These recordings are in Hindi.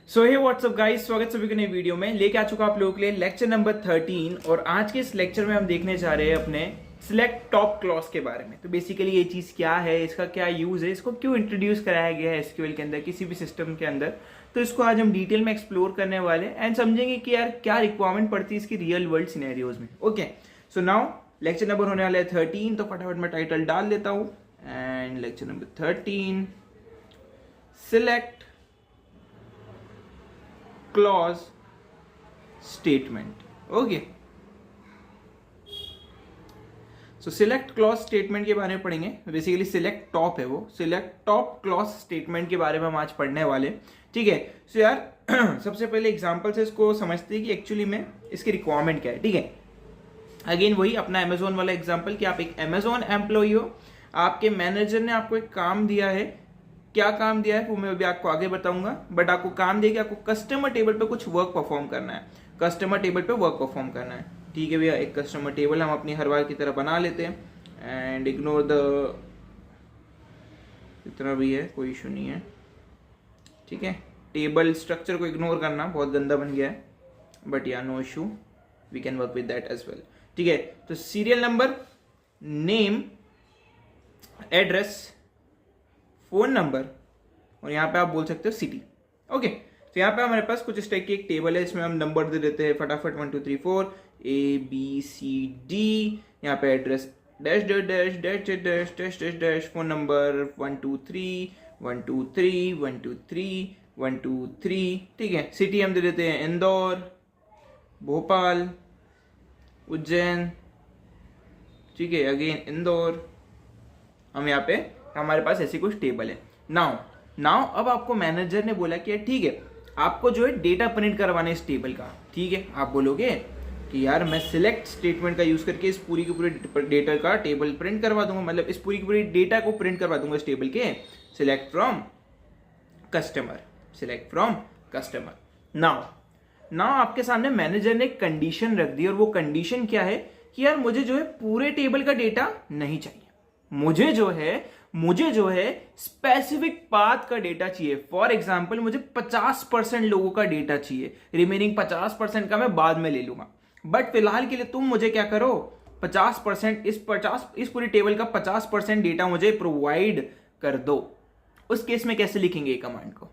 सो हे व्हाट्सअप गाइस, स्वागत सभी को नई वीडियो में। लेके आ चुका आप लोगों के लिए लेक्चर नंबर 13 और आज के इस लेक्चर में हम देखने जा रहे हैं अपने सिलेक्ट टॉप क्लॉज के बारे में। तो बेसिकली ये चीज़ क्या है, इसका क्या यूज़ है, इसको क्यों इंट्रोड्यूस कराया गया है एसक्यूएल के अंदर, किसी भी सिस्टम के अंदर। तो इसको आज हम डिटेल में एक्सप्लोर करने वाले एंड समझेंगे कि यार क्या रिक्वायरमेंट पड़ती है इसकी रियल वर्ल्ड सिनेरियोज में। Okay, so now lecture number होने वाला है 13, तो फटाफट मैं टाइटल डाल देता हूँ। And lecture number 13, select clause statement. Okay, so select clause statement के बारे में पढ़ेंगे। बेसिकली सिलेक्ट टॉप है वो, सिलेक्ट टॉप क्लॉज स्टेटमेंट के बारे में हम आज पढ़ने वाले। ठीक है, सो यार सबसे पहले एग्जांपल से इसको समझते हैं कि एक्चुअली में इसकी रिक्वायरमेंट क्या है। ठीक है, अगेन वही अपना अमेजोन वाला एग्जांपल कि आप एक अमेजोन एम्प्लॉई हो, आपके मैनेजर ने आपको एक काम दिया है। क्या काम दिया है वो मैं अभी आपको आगे बताऊंगा, बट आपको काम दिया कि आपको कस्टमर टेबल पे कुछ वर्क परफॉर्म करना है। कस्टमर टेबल पे वर्क परफॉर्म करना है। ठीक है भैया, एक कस्टमर टेबल हम अपनी हर बार की तरह बना लेते हैं एंड इग्नोर द इतना भी है, कोई इशू नहीं है। ठीक है, टेबल स्ट्रक्चर को इग्नोर करना बहुत गंदा बन गया है, बट या no issue, we can work with that as well. ठीक है, तो serial number, name, address, phone number और यहाँ पे आप बोल सकते हो सिटी। ओके, तो यहाँ पे हमारे पास कुछ इस टाइप की एक टेबल है, इसमें हम नंबर दे देते हैं फटाफट 1 2 3 4 ABCD। यहाँ पे address dash dash dash dash dash dash dash dash dash, phone number 1 2 3 1 2 3 1 2 3 1 2 3। ठीक है, सिटी हम दे देते हैं इंदौर, भोपाल, उज्जैन। ठीक है, अगेन इंदौर। हम यहाँ पे हमारे पास ऐसी कुछ टेबल है। नाउ अब आपको मैनेजर ने बोला कि ठीक है, आपको जो है डेटा प्रिंट करवाना है इस टेबल का। ठीक है, आप बोलोगे कि यार मैं सिलेक्ट स्टेटमेंट का यूज करके इस पूरी की पूरी डेटा का टेबल प्रिंट करवा दूंगा, मतलब इस पूरी की पूरी डेटा को प्रिंट करवा दूंगा इस टेबल के। Select from customer, select from customer. Now आपके सामने मैनेजर ने एक कंडीशन रख दी, और वो कंडीशन क्या है कि यार मुझे जो है पूरे टेबल का डेटा नहीं चाहिए, मुझे जो है स्पेसिफिक पाथ का डेटा चाहिए। फॉर एग्जाम्पल मुझे 50% लोगों का डेटा चाहिए, रिमेनिंग 50% का मैं बाद में ले लूंगा, बट फिलहाल के लिए तुम मुझे क्या करो, 50% इस पूरी टेबल का 50% डेटा मुझे प्रोवाइड कर दो। उस केस में कैसे लिखेंगे ये कमांड को?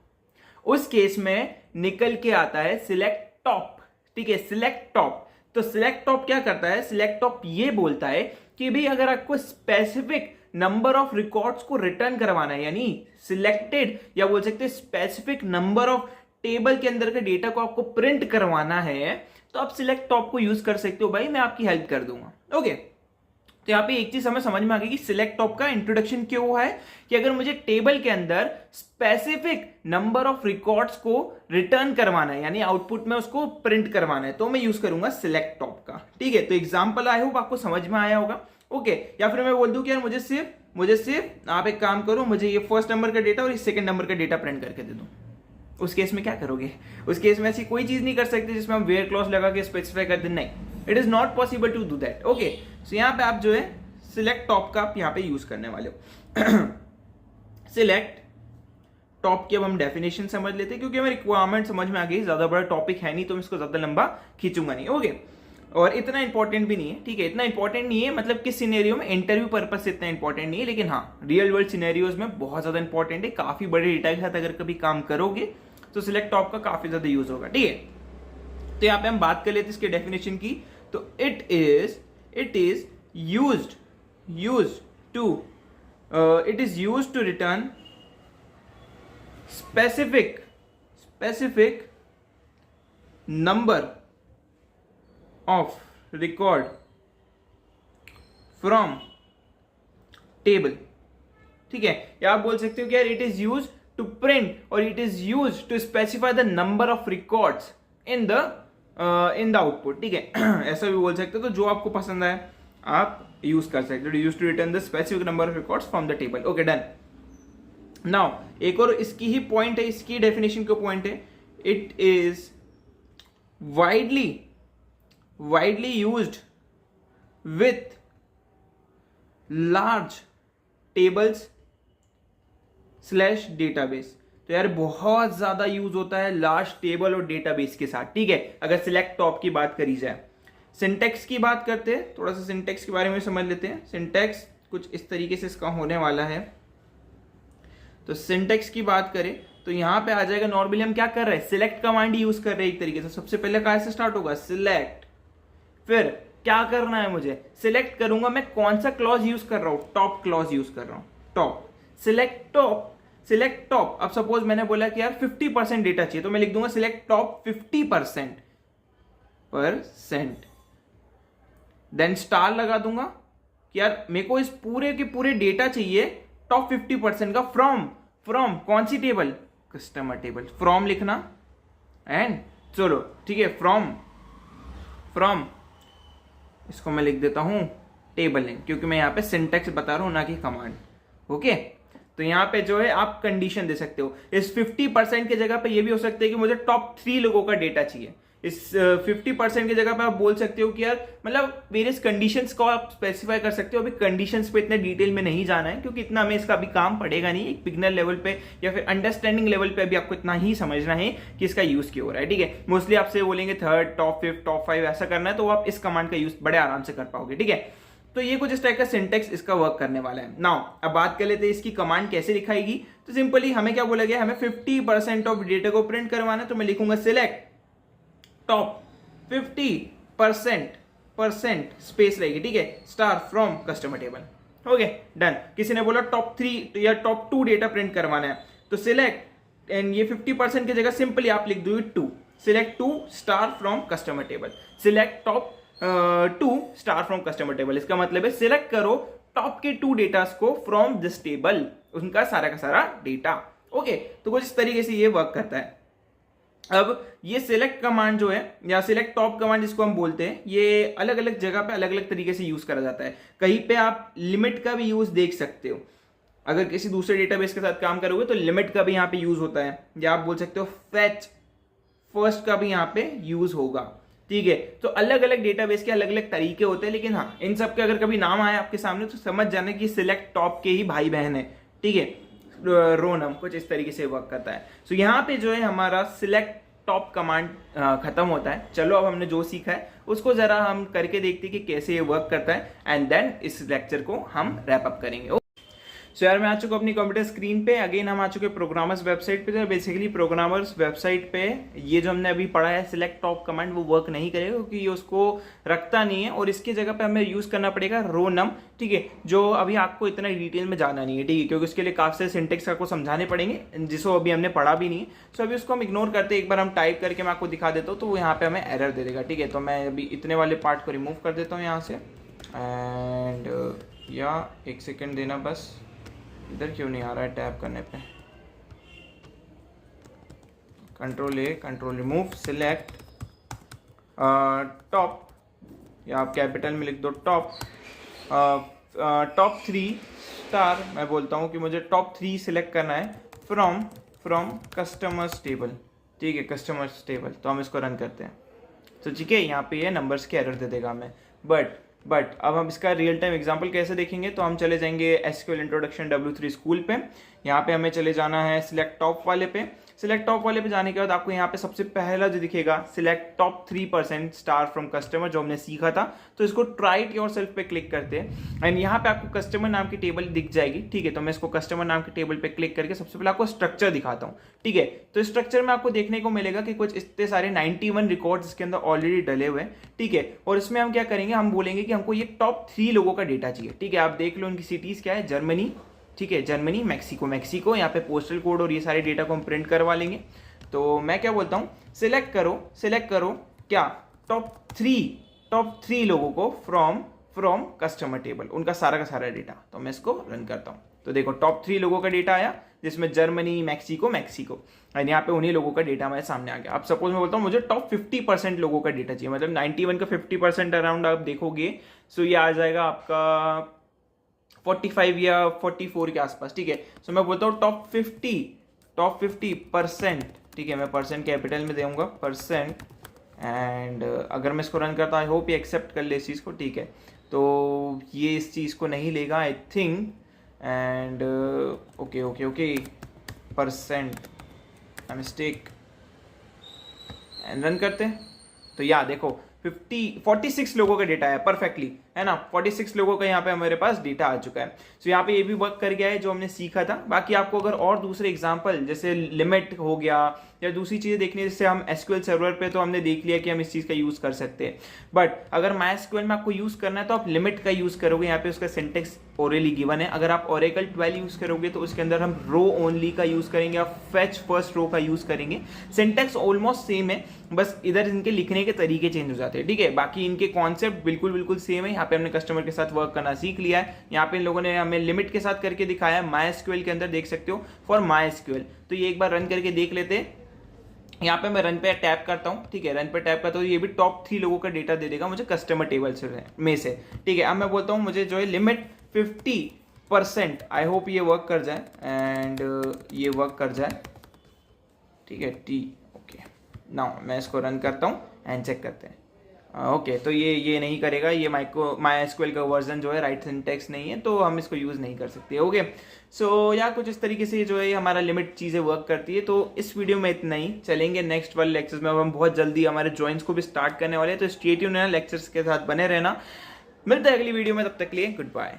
उस केस में निकल के आता है सिलेक्ट टॉप। ठीक है, सिलेक्ट टॉप। तो सिलेक्ट टॉप क्या करता है? सिलेक्ट टॉप ये बोलता है कि भाई अगर आपको स्पेसिफिक नंबर ऑफ रिकॉर्ड्स को रिटर्न करवाना है, यानी सिलेक्टेड या बोल सकते हैं स्पेसिफिक नंबर ऑफ टेबल के अंदर के डेटा को आपको प्रिंट करवाना है, तो आप सिलेक्ट टॉप को यूज कर सकते हो। भाई मैं आपकी हेल्प कर दूंगा। ओके, तो यहाँ पे एक चीज हमें समझ में आ गई कि सिलेक्ट टॉप का इंट्रोडक्शन क्यों हुआ है कि अगर मुझे टेबल के अंदर स्पेसिफिक नंबर ऑफ रिकॉर्ड्स को रिटर्न करवाना है, यानी आउटपुट में उसको प्रिंट करवाना है, तो मैं यूज करूंगा सिलेक्ट टॉप का। ठीक है, तो एग्जाम्पल आई होप आपको समझ में आया होगा। ओके, या फिर मैं बोल दूं कि यार मुझे सिर्फ आप एक काम करो, मुझे ये फर्स्ट नंबर का डेटा और ये सेकंड नंबर का डेटा प्रिंट करके दे दो। उस केस में क्या करोगे? उस केस में ऐसी कोई चीज नहीं कर सकते जिसमें हम वेयर क्लॉज लगा के स्पेसिफाई कर दें, नहीं, it is not possible to do that. Okay, so यहाँ पे आप जो है सिलेक्ट टॉप का आप यहाँ पे यूज करने वाले हो। सिलेक्ट टॉप की अब हम डेफिनेशन समझ लेते हैं, क्योंकि हमें रिक्वायरमेंट समझ में आ गई। ज्यादा बड़ा टॉपिक है नहीं तो मैं इसको ज्यादा लंबा खींचूंगा नहीं। ओके, और इतना इंपॉर्टेंट भी नहीं है। ठीक है, इतना इंपॉर्टेंट नहीं है, मतलब किस सिनेरियो में, इंटरव्यू पर्पज से इतना इंपॉर्टेंट नहीं है, लेकिन हाँ रियल वर्ल्ड सिनेरियोज में बहुत ज्यादा इंपॉर्टेंट है। काफी बड़े डेटा के साथ अगर कभी काम करोगे तो सिलेक्ट टॉप का काफी ज्यादा यूज होगा। ठीक है, तो यहाँ पे हम बात कर लेते हैं इसके डेफिनेशन की। तो it is used to return specific number of record from table. ठीक है, या आप बोल सकते हो कि यार it is use to print और it is use to specify the number of records in the output. ठीक है, ऐसा भी बोल सकते हो, तो जो आपको पसंद आए आप यूज कर सकते हो। Use to return the specific number of records from the table. Okay, done. Now एक और इसकी ही पॉइंट है, इसकी डेफिनेशन का पॉइंट है, it is widely used with large tables / database। तो यार बहुत ज्यादा यूज होता है लार्ज टेबल और डेटाबेस के साथ, ठीक है, अगर सिलेक्ट टॉप की बात करी जाए। सिंटेक्स की बात करते हैं, थोड़ा सा सिंटेक्स के बारे में समझ लेते हैं। सिंटेक्स कुछ इस तरीके से इसका होने वाला है। तो सिंटेक्स की बात करें तो यहां पे आ जाएगा, नॉर्मली हम क्या कर रहे हैं, सिलेक्ट कमांड यूज कर रहे हैं एक तरीके से। सबसे पहले कहां से स्टार्ट होगा, सिलेक्ट, फिर क्या करना है मुझे, सिलेक्ट करूंगा मैं कौन सा क्लॉज यूज कर रहा हूं, टॉप क्लॉज यूज कर रहा हूं, top, select top, select top. अब सपोज मैंने बोला कि यार 50% डेटा चाहिए, तो मैं लिख दूंगा सिलेक्ट टॉप 50%, देन स्टार लगा दूंगा कि यार मेरे को इस पूरे के पूरे डेटा चाहिए टॉप 50% का फ्रॉम कौन सी टेबल, कस्टमर टेबल, फ्रॉम लिखना एंड चलो ठीक है, फ्रॉम इसको मैं लिख देता हूं टेबल नेम, क्योंकि मैं यहां पे सिंटेक्स बता रहा हूं ना कि कमांड। ओके, तो यहां पे जो है आप कंडीशन दे सकते हो। इस 50% की जगह पे ये भी हो सकता है कि मुझे टॉप 3 लोगों का डेटा चाहिए। इस 50% की जगह पे आप बोल सकते हो कि यार मतलब वेरियस कंडीशंस को आप स्पेसिफाई कर सकते हो। अभी कंडीशंस पे इतने डिटेल में नहीं जाना है, क्योंकि इतना हमें इसका अभी काम पड़ेगा नहीं। एक बिगनर लेवल पे या फिर अंडरस्टैंडिंग लेवल पे अभी आपको इतना ही समझना है कि इसका यूज क्यों हो रहा है, ठीक है। मोस्टली आपसे बोलेंगे थर्ड, टॉप 5, टॉप 5 ऐसा करना है, तो आप इस कमांड का यूज बड़े आराम से कर पाओगे, ठीक है। तो ये कुछ इस टाइप का सिंटेक्स इसका वर्क करने वाला है। नाउ अब बात कर लेते हैं इसकी कमांड कैसे लिखाएगी। तो सिंपली हमें क्या बोला गया, हमें 50% ऑफ डेटा को प्रिंट करवाना है, तो मैं लिखूंगा सिलेक्ट टॉप 50% स्पेस रहेगी, ठीक है, स्टार फ्रॉम कस्टमर टेबल। हो गया, डन। किसी ने बोला टॉप 3 या टॉप 2 डेटा प्रिंट करवाना है, तो सिलेक्ट एंड ये 50% की जगह सिंपली आप लिख दो 2, select 2 star from customer table, select top 2 star from customer table. इसका मतलब है सिलेक्ट करो टॉप के 2 डेटा को फ्रॉम दिस टेबल, उनका सारा का सारा डेटा। ओके, तो कुछ इस तरीके से ये वर्क करता है। अब ये सिलेक्ट कमांड जो है या सिलेक्ट टॉप कमांड जिसको हम बोलते हैं, ये अलग अलग जगह पे अलग अलग तरीके से यूज करा जाता है। कहीं पे आप लिमिट का भी यूज देख सकते हो, अगर किसी दूसरे डेटाबेस के साथ काम करोगे तो लिमिट का भी यहाँ पे यूज होता है, या आप बोल सकते हो फेच फर्स्ट का भी यहाँ पे यूज होगा, ठीक है। तो अलग अलग डेटाबेस के अलग अलग तरीके होते हैं, लेकिन हाँ इन सब के अगर कभी नाम आए आपके सामने तो समझ जाना कि सिलेक्ट टॉप के ही भाई बहन है, ठीक है। रोनम कुछ इस तरीके से वर्क करता है। सो यहाँ पे जो है हमारा सिलेक्ट टॉप कमांड खत्म होता है। चलो अब हमने जो सीखा है उसको जरा हम करके देखते हैं कि कैसे ये वर्क करता है, एंड देन इस लेक्चर को हम रैप अप करेंगे। सो यार मैं आ चुका अपनी कंप्यूटर स्क्रीन पे। अगेन हम आ चुके प्रोग्रामर्स वेबसाइट पे। तो बेसिकली प्रोग्रामर्स वेबसाइट पे ये जो हमने अभी पढ़ा है सिलेक्ट टॉप कमांड, वो वर्क नहीं करेगा क्योंकि ये उसको रखता नहीं है, और इसकी जगह पे हमें यूज करना पड़ेगा रोनम, ठीक है, जो अभी आपको इतना डिटेल में जाना नहीं है, ठीक है, क्योंकि उसके लिए काफी सारे सिंटेक्स आपको समझाने पड़ेंगे जिसको अभी हमने पढ़ा भी नहीं है। सो अभी उसको हम इग्नोर करते हैं। एक बार हम टाइप करके मैं आपको दिखा देता हूँ, तो वो यहाँ पे हमें एरर दे देगा, ठीक है। तो मैं अभी इतने वाले पार्ट को रिमूव कर देता हूँ यहाँ से, एंड या एक सेकेंड देना बस, इधर क्यों नहीं आ रहा है टैप करने पे, कंट्रोल ए कंट्रोल रिमूव, सिलेक्ट टॉप, या आप कैपिटल में लिख दो टॉप, टॉप 3 स्टार। मैं बोलता हूँ कि मुझे टॉप 3 सिलेक्ट करना है फ्रॉम कस्टमर्स टेबल, ठीक है, कस्टमर्स टेबल। तो हम इसको रन करते हैं। तो ठीक है, यहाँ पे ये नंबर्स के एरर दे देगा हमें, बट अब हम इसका रियल टाइम एग्जांपल कैसे देखेंगे। तो हम चले जाएंगे SQL इंट्रोडक्शन W3 स्कूल पे। यहाँ पे हमें चले जाना है सिलेक्ट टॉप वाले पे। सिलेक्ट टॉप वाले पे जाने के बाद आपको यहाँ पे सबसे पहला जो दिखेगा select top 3% star from customer, जो हमने सीखा था। तो इसको ट्राई इट योरसेल्फ पे क्लिक करते हैं, एंड यहाँ पे आपको कस्टमर नाम की टेबल दिख जाएगी, ठीक है। तो मैं इसको कस्टमर नाम की टेबल पे क्लिक करके सबसे पहले आपको स्ट्रक्चर दिखाता हूँ, ठीक है। तो स्ट्रक्चर में आपको देखने को मिलेगा कि कुछ इतने सारे 91 रिकॉर्ड्स इसके अंदर ऑलरेडी डले हुए हैं, ठीक है। और इसमें हम क्या करेंगे, हम बोलेंगे कि हमको ये टॉप 3 लोगों का डेटा चाहिए, ठीक है। आप देख लो इनकी सिटीज क्या है, जर्मनी, ठीक है, जर्मनी, मैक्सिको। यहाँ पे पोस्टल कोड और ये सारे डेटा को हम प्रिंट करवा लेंगे। तो मैं क्या बोलता हूँ, सिलेक्ट करो क्या, टॉप 3 लोगों को फ्रॉम कस्टमर टेबल, उनका सारा का सारा डेटा। तो मैं इसको रन करता हूँ। तो देखो टॉप 3 लोगों का डेटा आया, जिसमें जर्मनी, मैक्सिको, और यहाँ पे उन्हीं लोगों का डेटा हमारे सामने आ गया। अब सपोज मैं बोलता हूँ मुझे टॉप 50% लोगों का डेटा चाहिए, मतलब 91 का 50% अराउंड आप देखोगे, सो ये आ जाएगा आपका 45 या 44 के आसपास, ठीक है। सो मैं बोलता हूँ टॉप 50%, ठीक है। मैं परसेंट कैपिटल में दूंगा परसेंट, एंड अगर मैं इसको रन करता, आई होप ये एक्सेप्ट कर ले इस चीज़ को, ठीक है। तो ये इस चीज़ को नहीं लेगा I think, and okay percent, mistake and run करते हैं तो देखो 46 लोगों का डेटा है परफेक्टली, है ना। 46 लोगों का यहाँ पे हमारे पास डेटा आ चुका है। सो यहाँ पे ये भी वर्क कर गया है जो हमने सीखा था। बाकी आपको अगर और दूसरे एग्जांपल जैसे लिमिट हो गया या दूसरी चीजें देखनी है, जैसे हम एसक्यूएल सर्वर पे तो हमने देख लिया कि हम इस चीज का यूज कर सकते हैं, बट अगर माइस्क्यूएल में आपको यूज करना है तो आप लिमिट का यूज करोगे। यहाँ पे उसका सिंटेक्स ओरली गिवन है। अगर आप ओरेकल 12 यूज करोगे तो उसके अंदर हम रो ओनली का यूज करेंगे, आप फेच फर्स्ट रो का यूज करेंगे। सिंटेक्स ऑलमोस्ट सेम है, बस इधर इनके लिखने के तरीके चेंज हो जाते हैं, ठीक है। बाकी इनके कॉन्सेप्ट बिल्कुल सेम है। यहाँ पे हमने कस्टमर के साथ वर्क करना सीख लिया है। यहाँ पे इन लोगों ने हमें लिमिट के साथ करके दिखाया है। माइस्क्यूएल के अंदर देख सकते हो फॉर माइस्क्यूएल। तो ये एक बार रन करके देख लेते हैं। यहाँ पे मैं रन पे टैप करता हूँ, ठीक है। रन पे टैप करता हूँ, ये भी टॉप 3 लोगों का डेटा दे देगा मुझे कस्टमर टेबल में से, ठीक है। अब मैं बोलता हूँ मुझे जो है लिमिट 50%, आई होप ये वर्क कर जाए एंड ये वर्क कर जाए, ठीक है। ओके नाउ मैं इसको रन करता हूँ एंड चेक करते हैं। ओके तो ये नहीं करेगा, ये माइस्क्यूएल का वर्जन जो है राइट सिंटेक्स नहीं है, तो हम इसको यूज़ नहीं कर सकते। ओके सो या कुछ इस तरीके से जो है हमारा लिमिट चीज़ें वर्क करती है। तो इस वीडियो में इतना ही, चलेंगे नेक्स्ट वाले लेक्चर्स में। अब हम बहुत जल्दी हमारे जॉइंट्स को भी स्टार्ट करने वाले हैं, तो स्टे ट्यून्ड रहना, लेक्चर्स के साथ बने रहना। मिलते हैं अगली वीडियो में, तब तक के लिए गुड बाय।